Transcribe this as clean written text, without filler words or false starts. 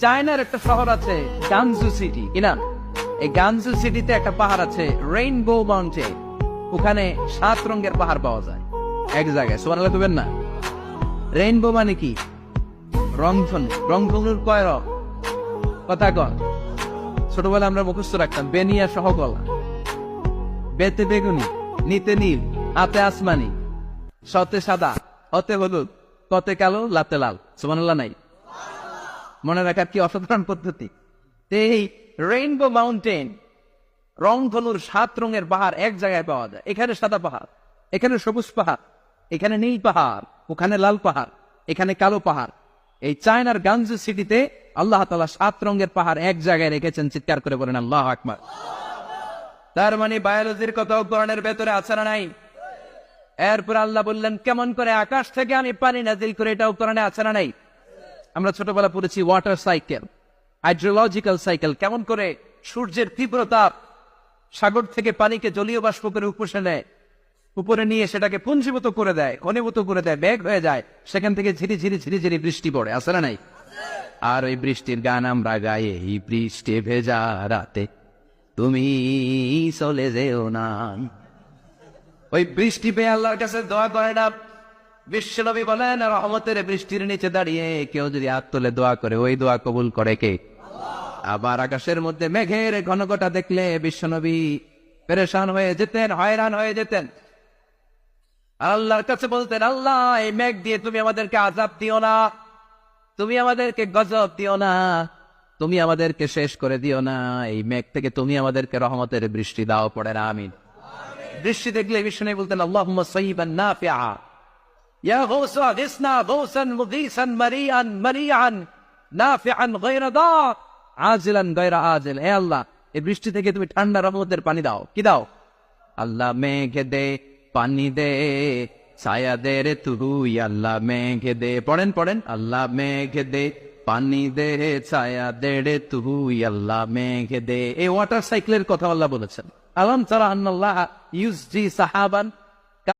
চায়নার একটা শহর আছে গানজু সিটি, কিনা? এই গানজু সিটিতে একটা পাহাড় আছে রেইনবো মাউন্টেন। ওখানে 7 রঙের পাহাড় পাওয়া যায় এক জায়গায়। সুবহানাল্লাহ কইবেন না? রেইনবো মানে কি? রংধনু। রংধনুর কয় রং? কথা কন। ছোটবেলা আমরা মুখস্থ রাখতাম বেনিয়া সহ গলা, বেতে বেগুনি, নিতে নীল, হাতে আসমানি, সতে সাদা, হতে হলুদ, কতে কালো, লাতে লাল। সুবহানাল্লাহ নাই? মনে রাখার কি অসাধারণ পদ্ধতি। এই রেইনবো মাউন্টেন, রংধনুর 7 রঙের পাহাড় এক জায়গায় পাওয়া যায়। এখানে সাদা পাহাড়, এখানে সবুজ পাহাড়, এখানে নীল পাহাড়, ওখানে লাল পাহাড়, এখানে কালো পাহাড়। এই চায়নার গানজু সিটিতে আল্লাহ তাআলা 7 রঙের পাহাড় এক জায়গায় রেখেছেন। চিৎকার করে বলেন আল্লাহু আকবার। তার মানে বায়োলজির কথাও কোরআনের ভেতরে আছে না নাই? এরপর আল্লাহ বললেন কেমন করে আকাশ থেকে আমি পানি নাজিল করে, এটাও কোরআনে আছে না নাই? আমরা ছোটবেলা পড়েছি ওয়াটার সাইকেল, হাইড্রোলজিক্যাল সাইকেল। কেমন করে সূর্যের তীব্র তাপ সাগর থেকে পানিকে জলীয় বাষ্প করে উপসে নেয়, উপরে নিয়ে সেটাকে পুঞ্জীভূত করে দেয়, ঘনীভূত করে দেয়, বেগ হয়ে যায়, সেখান থেকে ঝিরি ঝিরি ঝিরি ঝিরি বৃষ্টি পড়ে, আছে না নাই? আর ওই বৃষ্টির গান আমরা গাই, এই বৃষ্টি ভেজা রাতে তুমি চলে যেও না। ওই বৃষ্টি পেয়ে আল্লাহর কাছে দোয়া করে না। বিশ্বনবী বলেন রহমতের বৃষ্টির নিচে দাঁড়িয়ে কেউ যদি হাত তুলে দোয়া করে, ওই দোয়া কবুল করে কে? আবার আকাশের মধ্যে মেঘের ঘনঘটা দেখলে বিশ্বনবী পেরেশান হয়ে যেতেন, হয়রান হয়ে যেতেন। আল্লাহর কাছে বলতেন, আল্লাহ এই মেঘ দিয়ে তুমি আমাদেরকে আযাব দিও না, তুমি আমাদেরকে গজব দিও না, তুমি আমাদেরকে শেষ করে দিও না, এই মেঘ থেকে তুমি আমাদেরকে রহমতের বৃষ্টি দাও। পড়ে না আমিন। বৃষ্টি দেখলে বিশ্বনবী বলতেন আল্লাহুম্মা সাইয়িবান নাফিআ, ইয়া গাউসু আগিসনা গাউসান মুগীসান মারিআন মারিআন নাফিআন গায়রা দার আজিলান গায়রা আজিল। হে আল্লাহ, এই বৃষ্টি থেকে তুমি ঠান্ডা রহমতের পানি দাও। কি দাও? আল্লাহ মেঘ দে, পানি দে, ছায়া দে রে তুই, আল্লাহ মেঘ দে। পড়েন পড়েন, আল্লাহ মেঘ দে, পানি দে, ছায়া দে রে তুই, আল্লাহ মেঘ দে। এই ওয়াটার সাইকেলের কথা আল্লাহ বলেছেন। আলম তারা আন্নাল্লাহ ইউজজি সাহাবান